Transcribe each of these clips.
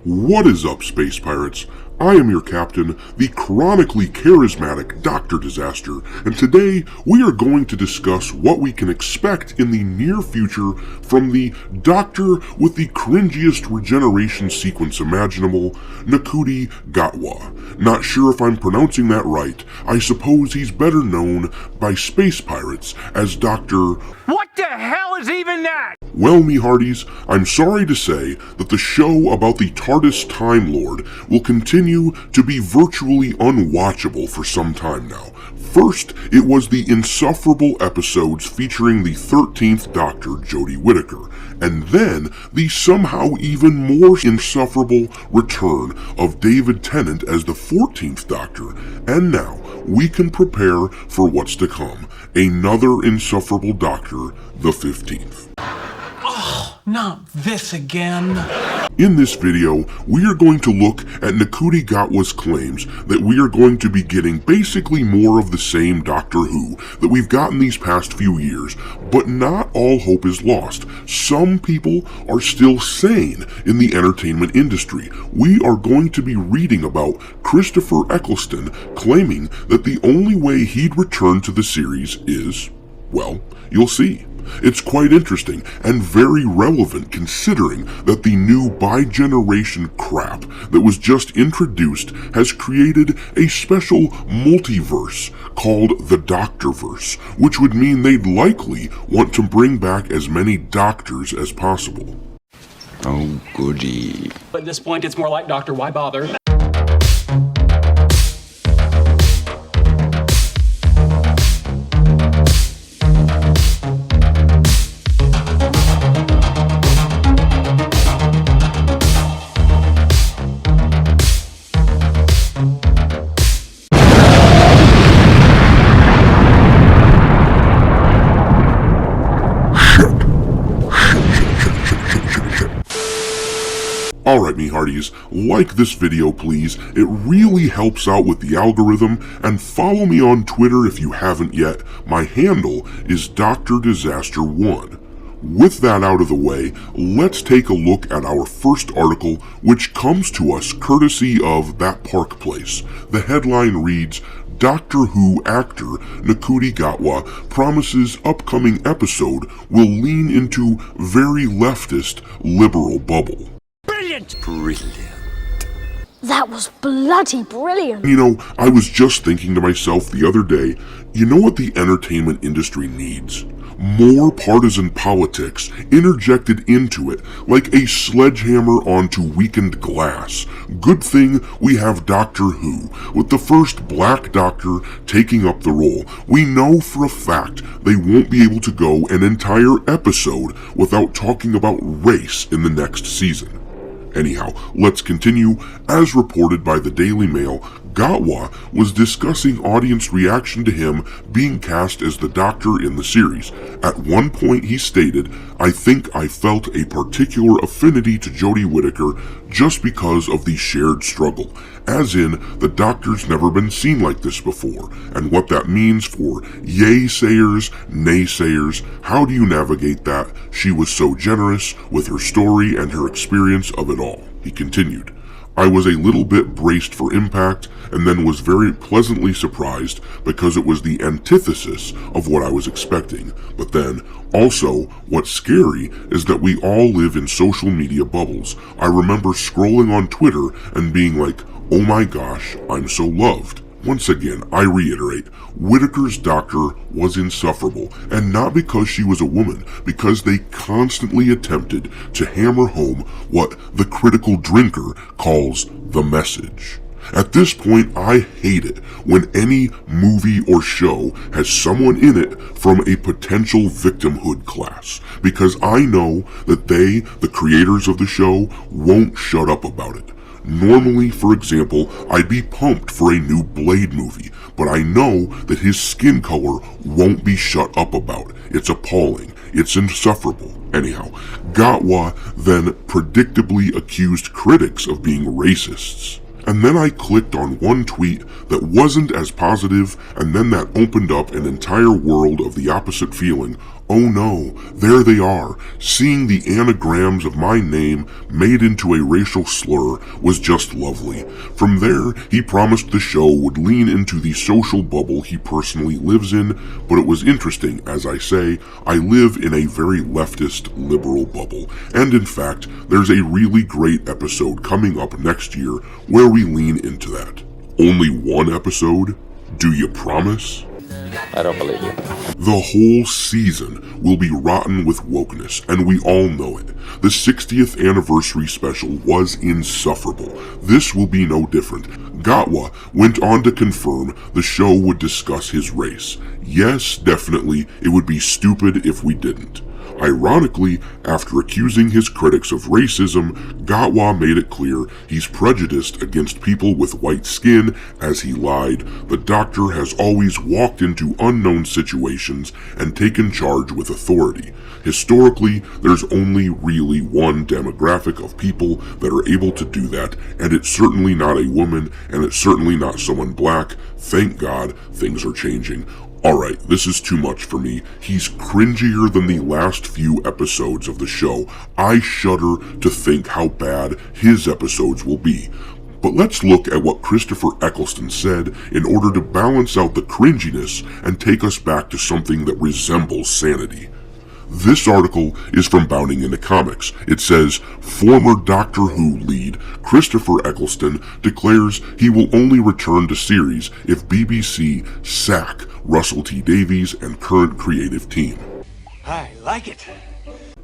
What is up, Space Pirates? I am your captain, the chronically charismatic Dr. Disaster, and today we are going to discuss what we can expect in the near future from the Doctor with the cringiest regeneration sequence imaginable, Ncuti Gatwa. Not sure if I'm pronouncing that right. I suppose he's better known by Space Pirates as Dr. What the hell is even that? Well, me hearties, I'm sorry to say that the show about the TARDIS Time Lord will continue to be virtually unwatchable for some time now. First, it was the insufferable episodes featuring the 13th Doctor, Jodie Whittaker, and then the somehow even more insufferable return of David Tennant as the 14th Doctor, and now we can prepare for what's to come, another insufferable Doctor, the 15th. Not this again. In this video, we are going to look at Ncuti Gatwa's claims that we are going to be getting basically more of the same Doctor Who that we've gotten these past few years, but not all hope is lost. Some people are still sane in the entertainment industry. We are going to be reading about Christopher Eccleston claiming that the only way he'd return to the series is, well, you'll see. It's quite interesting and very relevant considering that the new bi-generation crap that was just introduced has created a special multiverse called the Doctorverse, which would mean they'd likely want to bring back as many doctors as possible. Oh, goody. At this point, it's more like, Doctor, why bother? Alright, me hearties, like this video please, it really helps out with the algorithm, and follow me on Twitter if you haven't yet. My handle is Dr. Disaster1. With that out of the way, let's take a look at our first article, which comes to us courtesy of That Park Place. The headline reads, Doctor Who actor Ncuti Gatwa promises upcoming episode will lean into very leftist liberal bubble. Brilliant. That was bloody brilliant. You know, I was just thinking to myself the other day, you know what the entertainment industry needs? More partisan politics interjected into it like a sledgehammer onto weakened glass. Good thing we have Doctor Who, with the first black doctor taking up the role. We know for a fact they won't be able to go an entire episode without talking about race in the next season. Anyhow, let's continue. As reported by the Daily Mail, Gatwa was discussing audience reaction to him being cast as the Doctor in the series. At one point he stated, I think I felt a particular affinity to Jodie Whittaker just because of the shared struggle. As in, the Doctor's never been seen like this before, and what that means for yay-sayers, naysayers. How do you navigate that? She was so generous with her story and her experience of it all. He continued, I was a little bit braced for impact, and then was very pleasantly surprised because it was the antithesis of what I was expecting. But then, also, what's scary is that we all live in social media bubbles. I remember scrolling on Twitter and being like, oh my gosh, I'm so loved. Once again, I reiterate, Whittaker's Doctor was insufferable, and not because she was a woman, because they constantly attempted to hammer home what the critical drinker calls the message. At this point, I hate it when any movie or show has someone in it from a potential victimhood class, because I know that they, the creators of the show, won't shut up about it. Normally, for example, I'd be pumped for a new Blade movie, but I know that his skin color won't be shut up about. It's appalling. It's insufferable. Anyhow, Gatwa then predictably accused critics of being racists. And then I clicked on one tweet that wasn't as positive, and then that opened up an entire world of the opposite feeling. Oh no, there they are. Seeing the anagrams of my name made into a racial slur was just lovely. From there, he promised the show would lean into the social bubble he personally lives in, but it was interesting, as I say, I live in a very leftist, liberal bubble, and in fact, there's a really great episode coming up next year where we lean into that. Only one episode? Do you promise? I don't believe you. The whole season will be rotten with wokeness, and we all know it. The 60th anniversary special was insufferable. This will be no different. Gatwa went on to confirm the show would discuss his race. Yes, definitely, it would be stupid if we didn't. Ironically, after accusing his critics of racism, Gatwa made it clear he's prejudiced against people with white skin. As he lied, the Doctor has always walked into unknown situations and taken charge with authority. Historically, there's only really one demographic of people that are able to do that, and it's certainly not a woman, and it's certainly not someone black. Thank God, things are changing. Alright, this is too much for me. He's cringier than the last few episodes of the show. I shudder to think how bad his episodes will be. But let's look at what Christopher Eccleston said in order to balance out the cringiness and take us back to something that resembles sanity. This article is from Bounding Into Comics. It says, former Doctor Who lead Christopher Eccleston declares he will only return to series if BBC sack Russell T Davies and current creative team. I like it.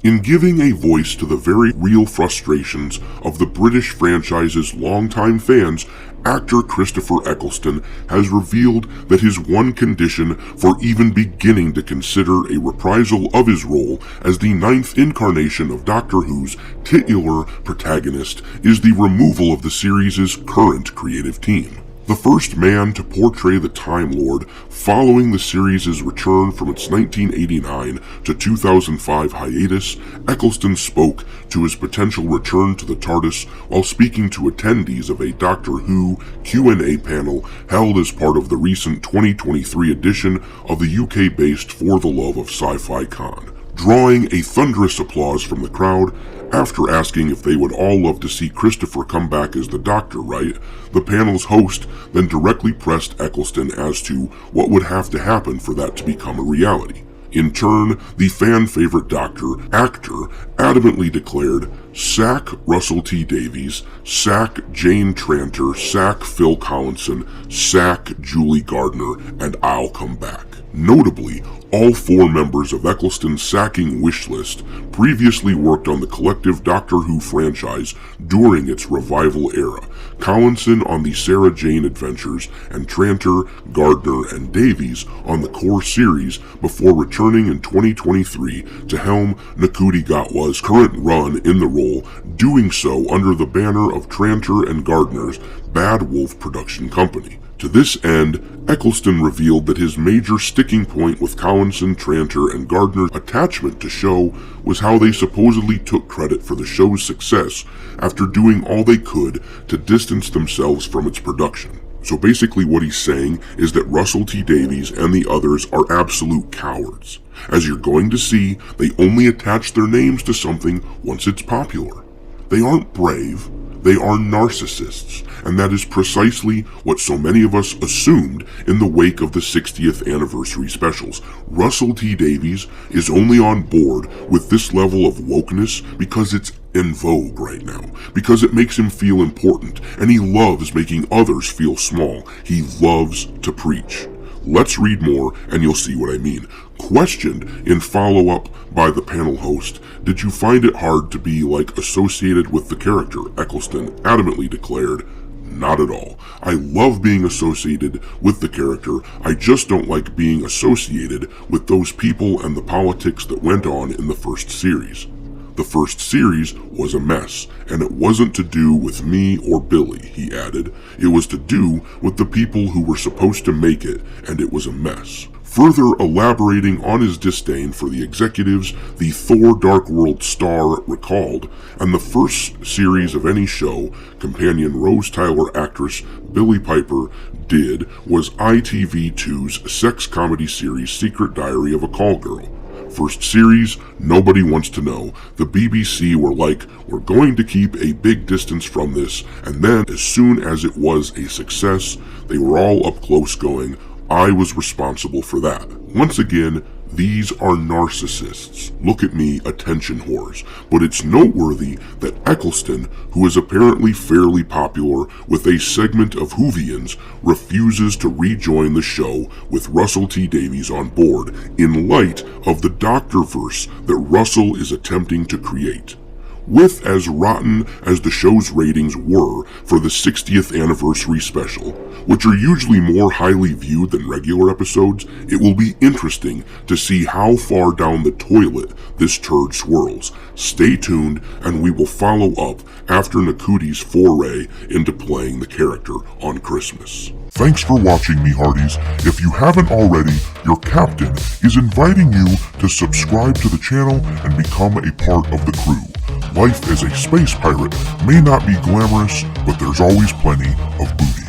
In giving a voice to the very real frustrations of the British franchise's longtime fans, actor Christopher Eccleston has revealed that his one condition for even beginning to consider a reprisal of his role as the 9th incarnation of Doctor Who's titular protagonist is the removal of the series' current creative team. The first man to portray the Time Lord following the series' return from its 1989 to 2005 hiatus, Eccleston spoke to his potential return to the TARDIS while speaking to attendees of a Doctor Who Q&A panel held as part of the recent 2023 edition of the UK-based For the Love of Sci-Fi Con. Drawing a thunderous applause from the crowd, after asking if they would all love to see Christopher come back as the Doctor, right? The panel's host then directly pressed Eccleston as to what would have to happen for that to become a reality. In turn, the fan-favorite Doctor actor adamantly declared, sack Russell T Davies, sack Jane Tranter, sack Phil Collinson, sack Julie Gardner, and I'll come back. Notably, all 4 members of Eccleston's sacking wish list previously worked on the collective Doctor Who franchise during its revival era. Collinson on the Sarah Jane adventures, and Tranter, Gardner, and Davies on the core series before returning in 2023 to helm Ncuti Gatwa's current run in the role, doing so under the banner of Tranter and Gardner's Bad Wolf production company. To this end, Eccleston revealed that his major sticking point with Collinson, Tranter, and Gardner's attachment to show was how they supposedly took credit for the show's success after doing all they could to distance themselves from its production. So basically what he's saying is that Russell T Davies and the others are absolute cowards. As you're going to see, they only attach their names to something once it's popular. They aren't brave. They are narcissists, and that is precisely what so many of us assumed in the wake of the 60th anniversary specials. Russell T Davies is only on board with this level of wokeness because it's in vogue right now, because it makes him feel important, and he loves making others feel small. He loves to preach. Let's read more and you'll see what I mean. Questioned in follow-up by the panel host, did you find it hard to be, associated with the character? Eccleston adamantly declared, not at all. I love being associated with the character. I just don't like being associated with those people and the politics that went on in the first series. The first series was a mess, and it wasn't to do with me or Billy, he added. It was to do with the people who were supposed to make it, and it was a mess. Further elaborating on his disdain for the executives, the Thor Dark World star recalled, and the first series of any show companion Rose Tyler actress Billie Piper did was ITV2's sex comedy series Secret Diary of a Call Girl. First series, nobody wants to know. The BBC were like, we're going to keep a big distance from this, and then as soon as it was a success, they were all up close going, I was responsible for that. Once again, these are narcissists. Look at me, attention whores. But it's noteworthy that Eccleston, who is apparently fairly popular with a segment of Whovians, refuses to rejoin the show with Russell T Davies on board in light of the Doctor-verse that Russell is attempting to create. With as rotten as the show's ratings were for the 60th anniversary special, which are usually more highly viewed than regular episodes, it will be interesting to see how far down the toilet this turd swirls. Stay tuned, and we will follow up after Ncuti's foray into playing the character on Christmas. Thanks for watching, me hearties. If you haven't already, your captain is inviting you to subscribe to the channel and become a part of the crew. Life as a space pirate may not be glamorous, but there's always plenty of booty.